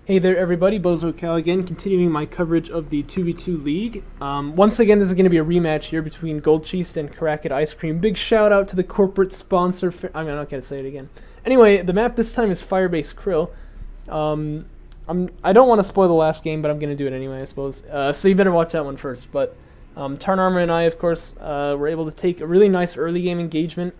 Hey there everybody, Bozo Cow again, continuing my coverage of the 2v2 League. Once again, this is going to be a rematch here between GldCheast and Kharakid Ice Cream. Big shout out to the corporate sponsor. I'm not going to say it again. Anyway, the map this time is Firebase Krill. I don't want to spoil the last game, but I'm going to do it anyway, I suppose. So you better watch that one first. But Tarnarmour and I, of course, were able to take a really nice early game engagement.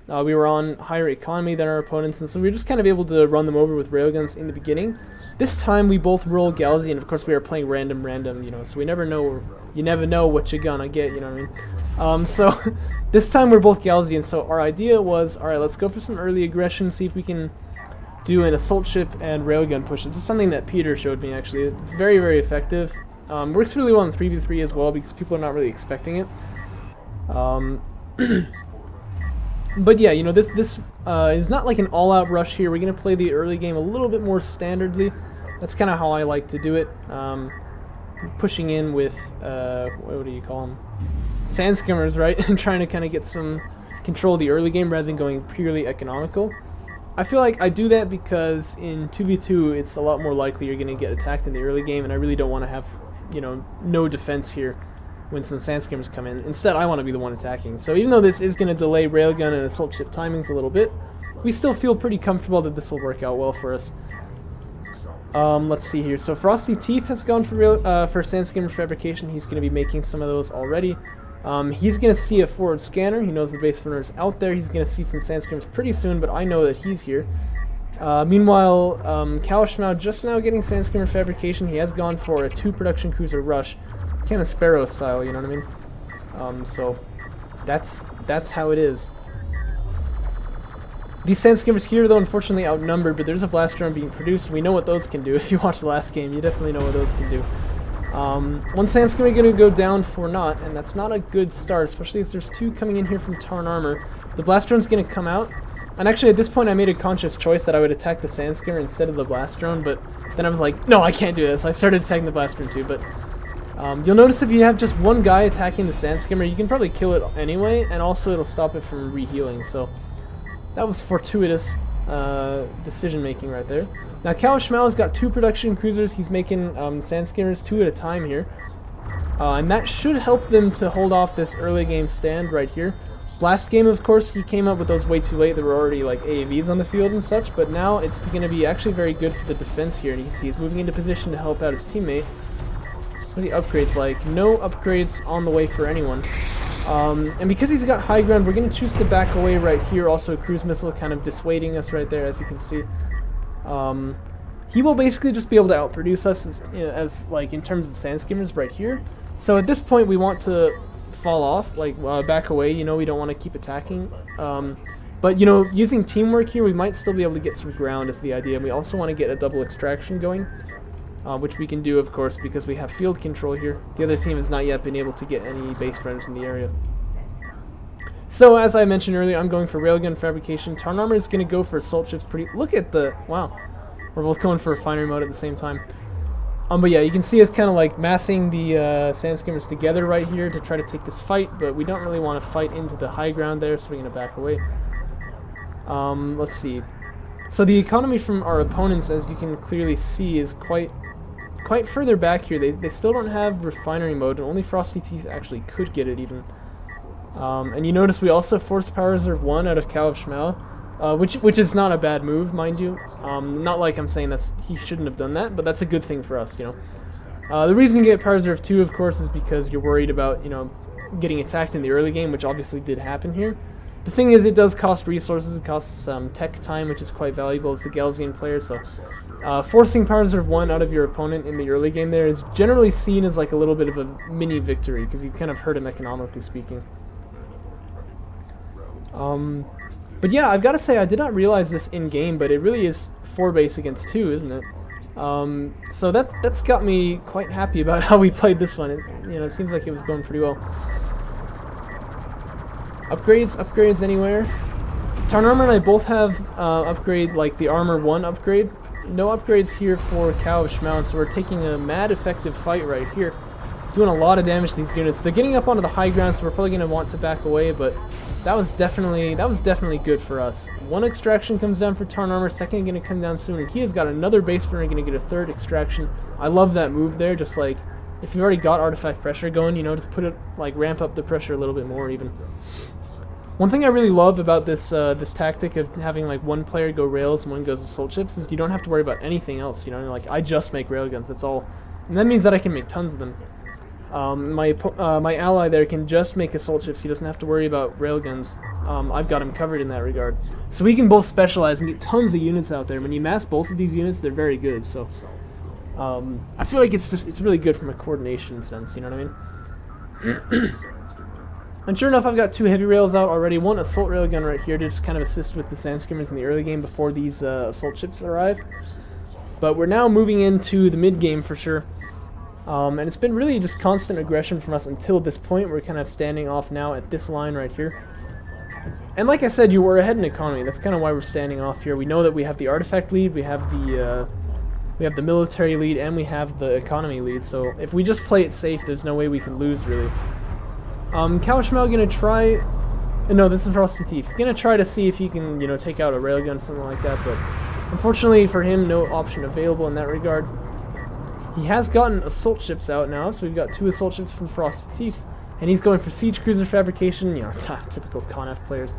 We were on higher economy than our opponents, and so we were just kind of able to run them over with railguns in the beginning. This time we both roll GldCheast, and of course we are playing random, you know, so we never know, you never know what you're gonna get, you know what I mean? So this time we're both GldCheast, and so our idea was, alright, let's go for some early aggression, see if we can do an assault ship and railgun push. This is something that Peter showed me, actually. It's very, very effective. Works really well in 3v3 as well, because people are not really expecting it. But yeah, you know, this is not like an all-out rush here. We're going to play the early game a little bit more standardly. That's kind of how I like to do it. Pushing in with, what do you call them? Sand skimmers, right? And trying to kind of get some control of the early game rather than going purely economical. I feel like I do that because in 2v2 it's a lot more likely you're going to get attacked in the early game, and I really don't want to have, you know, no defense here when some sand skimmers come in. Instead, I want to be the one attacking. So even though this is going to delay railgun and assault ship timings a little bit, we still feel pretty comfortable that this will work out well for us. Let's see here. So FrostyTeeth has gone for sand skimmer fabrication. He's going to be making some of those already. He's going to see a forward scanner. He knows the base runner's out there. He's going to see some sand skimmers pretty soon, but I know that he's here. Meanwhile, Cowofschmau just now getting sand skimmer fabrication. He has gone for a 2 production cruiser rush. Kind of Sparrow style, you know what I mean? So that's how it is. These sand skimmers here, though, unfortunately outnumbered, but there's a blast drone being produced. We know what those can do. If you watch the last game, you definitely know what those can do. One sand skimmer going to go down for naught, and that's not a good start, especially if there's 2 coming in here from Tarnarmour. The blast drone's going to come out, and actually at this point I made a conscious choice that I would attack the sand skimmer instead of the blast drone, but then I was like, no, I can't do this. I started attacking the blast drone too, but you'll notice if you have just one guy attacking the sand skimmer, you can probably kill it anyway, and also it'll stop it from rehealing. So that was fortuitous decision making right there. Now Cowofschmau has got 2 production cruisers. He's making sand skimmers 2 at a time here, and that should help them to hold off this early game stand right here. Last game, of course, he came up with those way too late. There were already like AAVs on the field and such, but now it's going to be actually very good for the defense here, and you can see he's moving into position to help out his teammate. What are the upgrades like? No upgrades on the way for anyone. And because he's got high ground, we're going to choose to back away right here. Also, cruise missile kind of dissuading us right there, as you can see. He will basically just be able to outproduce us as like in terms of sand skimmers right here. So at this point, we want to fall off, like back away. You know, we don't want to keep attacking. But you know, using teamwork here, we might still be able to get some ground is the idea. And we also want to get a double extraction going. Which we can do, of course, because we have field control here. The other team has not yet been able to get any base runners in the area. So, as I mentioned earlier, I'm going for railgun fabrication. Tarnarmour is going to go for assault ships. Look at the... Wow. We're both going for refinery mode at the same time. But yeah, you can see us kind of like massing the sand skimmers together right here to try to take this fight, but we don't really want to fight into the high ground there, so we're going to back away. Let's see. So the economy from our opponents, as you can clearly see, is quite further back here. They still don't have refinery mode, and only FrostyTeeth actually could get it even. And you notice we also forced Power Reserve 1 out of Cowofschmau, which is not a bad move, mind you. Not like I'm saying he shouldn't have done that, but that's a good thing for us, you know. The reason you get Power Reserve 2, of course, is because you're worried about, you know, getting attacked in the early game, which obviously did happen here. The thing is, it does cost resources. It costs tech time, which is quite valuable as the GldCheast player, so forcing Power Reserve 1 out of your opponent in the early game there is generally seen as like a little bit of a mini victory, because you kind of hurt him economically speaking. But yeah, I've got to say, I did not realize this in-game, but it really is 4 base against 2, isn't it? So that's got me quite happy about how we played this one. It seems like it was going pretty well. Upgrades anywhere. Tarnarmour and I both have upgrade, like the Armor 1 upgrade. No upgrades here for Cowofschmau, so we're taking a mad effective fight right here. doing a lot of damage to these units. They're getting up onto the high ground, so we're probably going to want to back away, but that was definitely good for us. One extraction comes down for Tarnarmour, second going to come down soon, and he has got another base runner going to get a third extraction. I love that move there, just like, if you've already got artifact pressure going, you know, just put it, like, ramp up the pressure a little bit more even. One thing I really love about this this tactic of having like one player go rails and one goes assault ships is you don't have to worry about anything else. You know, like I just make railguns. That's all, and that means that I can make tons of them. My ally there can just make assault ships. He doesn't have to worry about railguns. I've got him covered in that regard. So we can both specialize and get tons of units out there. When you mass both of these units, they're very good. So I feel like it's really good from a coordination sense. You know what I mean? And sure enough, I've got 2 heavy rails out already. One assault railgun right here to just kind of assist with the sand skimmers in the early game before these assault ships arrive. But we're now moving into the mid game for sure. And it's been really just constant aggression from us until this point. We're kind of standing off now at this line right here. And like I said, you were ahead in economy. That's kind of why we're standing off here. We know that we have the artifact lead, we have the military lead, and we have the economy lead. So if we just play it safe, there's no way we can lose really. Cowofschmau gonna try. No, this is FrostyTeeth. He's gonna try to see if he can, you know, take out a railgun or something like that. But unfortunately for him, no option available in that regard. He has gotten assault ships out now, so we've got 2 assault ships from FrostyTeeth, and he's going for siege cruiser fabrication. You know, typical ConF players.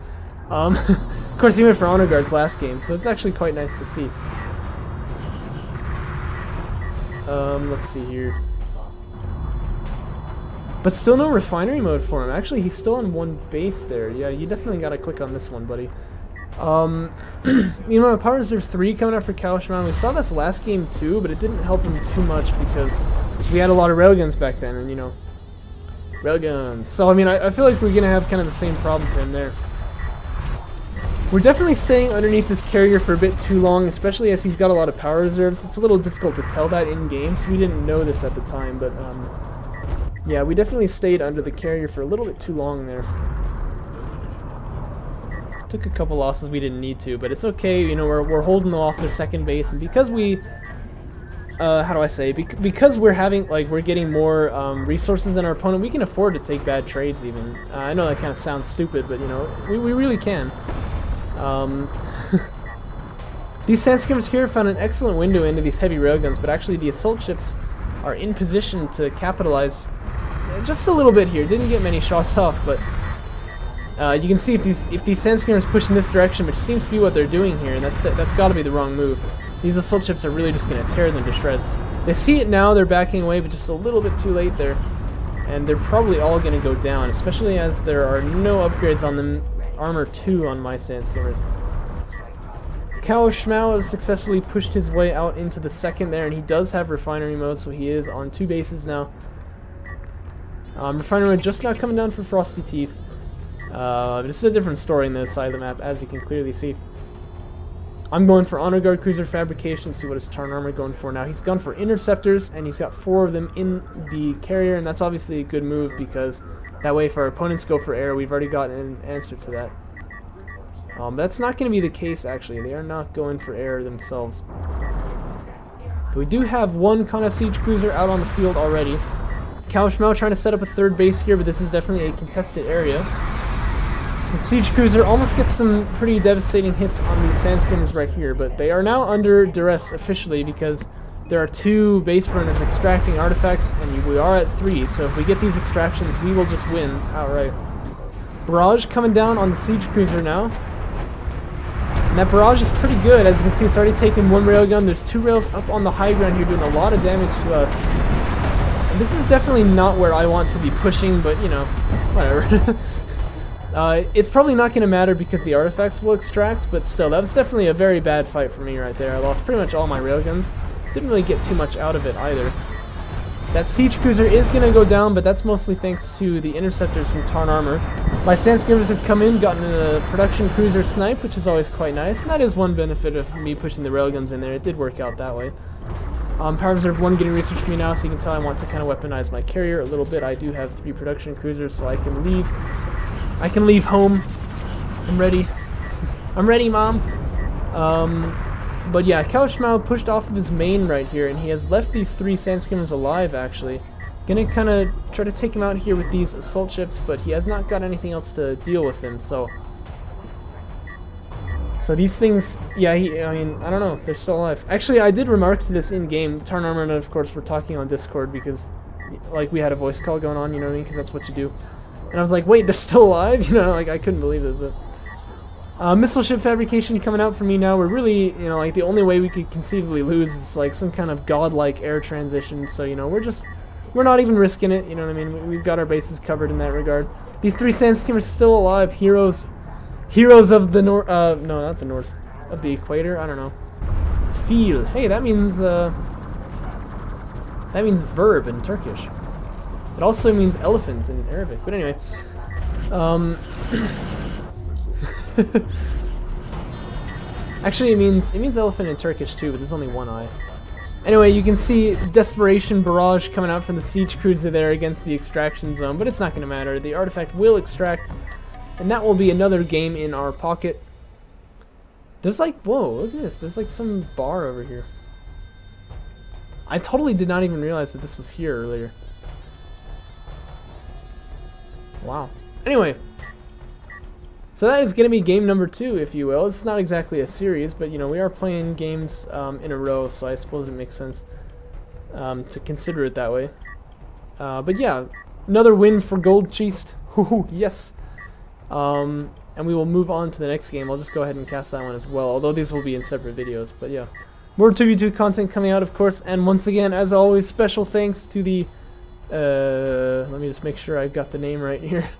Of course, he went for honor guards last game, so it's actually quite nice to see. Let's see here. But still no refinery mode for him. Actually, he's still on 1 base there. Yeah, you definitely gotta click on this one, buddy. You know, Power Reserve 3 coming out for Cowofschmau. We saw this last game too, but it didn't help him too much because we had a lot of railguns back then, and you know, railguns. So I mean, I feel like we're gonna have kind of the same problem for him there. We're definitely staying underneath this carrier for a bit too long, especially as he's got a lot of power reserves. It's a little difficult to tell that in game, so we didn't know this at the time, but yeah, we definitely stayed under the carrier for a little bit too long there. Took a couple losses we didn't need to, but it's okay. You know, we're holding off their second base, and because we, how do I say? Because we're having we're getting more resources than our opponent, we can afford to take bad trades. Even I know that kind of sounds stupid, but you know, we really can. These sand skimmers here found an excellent window into these heavy railguns, but actually the assault ships are in position to capitalize just a little bit here. Didn't get many shots off, but you can see if these sand skimmers push in this direction, which seems to be what they're doing here, and that's got to be the wrong move. These assault ships are really just going to tear them to shreds. They see it now, they're backing away, but just a little bit too late there. And they're probably all going to go down, especially as there are no upgrades on them. Armor 2 on my sand skimmers. Cowofschmau has successfully pushed his way out into the second there, and he does have refinery mode, so he is on 2 bases now. Refinery mode just now coming down for FrostyTeeth. This is a different story in this side of the map, as you can clearly see. I'm going for Honor Guard Cruiser Fabrication. See what is Tarnarmour going for now. He's gone for Interceptors, and he's got 4 of them in the carrier, and that's obviously a good move because that way if our opponents go for air, we've already got an answer to that. That's not going to be the case, actually. They are not going for air themselves. But we do have 1 ConF Siege Cruiser out on the field already. Cowofschmau trying to set up a 3rd base here, but this is definitely a contested area. The Siege Cruiser almost gets some pretty devastating hits on these sand skimmers right here, but they are now under duress officially because there are 2 base runners extracting artifacts, and we are at 3, so if we get these extractions, we will just win outright. Barrage coming down on the Siege Cruiser now. And that barrage is pretty good. As you can see, it's already taken 1 railgun. There's 2 rails up on the high ground here doing a lot of damage to us. And this is definitely not where I want to be pushing, but, you know, whatever. It's probably not going to matter because the artifacts will extract, but still, that was definitely a very bad fight for me right there. I lost pretty much all my railguns. Didn't really get too much out of it either. That Siege Cruiser is going to go down, but that's mostly thanks to the Interceptors from Tarnarmour. My sand skimmers have come in, gotten a production cruiser snipe, which is always quite nice, and that is one benefit of me pushing the railguns in there. It did work out that way. Power Reserve 1 getting research for me now, so you can tell I want to kind of weaponize my carrier a little bit. I do have 3 production cruisers, so I can leave home. I'm ready. I'm ready, Mom. But yeah, Cowofschmau pushed off of his main right here, and he has left these 3 sand skimmers alive, actually. Gonna kind of try to take him out here with these assault ships, but he has not got anything else to deal with him, so these things, yeah, I mean, I don't know, they're still alive. Actually, I did remark to this in-game. Tarnarmour and, of course, we're talking on Discord because, like, we had a voice call going on, you know what I mean, because that's what you do. And I was like, wait, they're still alive? You know, like, I couldn't believe it, but... missile ship fabrication coming out for me now. We're really, you know, like, the only way we could conceivably lose is, like, some kind of godlike air transition, so, you know, we're not even risking it, you know what I mean? We've got our bases covered in that regard. These 3 Sandskim are still alive, heroes of the north, no, not the north, of the equator, I don't know. Fil. Hey, that means verb in Turkish. It also means elephant in Arabic, but anyway. Actually, it means elephant in Turkish too, but there's only one eye. Anyway, you can see desperation barrage coming out from the siege cruiser there against the extraction zone, but it's not going to matter. The artifact will extract, and that will be another game in our pocket. There's like, whoa, look at this. There's like some bar over here. I totally did not even realize that this was here earlier. Wow. Anyway. So that is going to be game number 2, if you will. It's not exactly a series, but, you know, we are playing games in a row, so I suppose it makes sense to consider it that way. But yeah, another win for GldCheast. Yes. And we will move on to the next game. I'll just go ahead and cast that one as well, although these will be in separate videos. But yeah, more 2v2 content coming out, of course. And once again, as always, special thanks to the... let me just make sure I've got the name right here.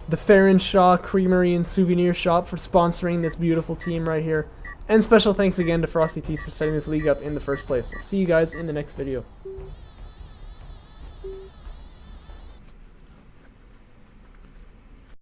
The Farron Shaw Creamery and Souvenir Shop for sponsoring this beautiful team right here. And special thanks again to FrostyTeeth for setting this league up in the first place. I'll see you guys in the next video.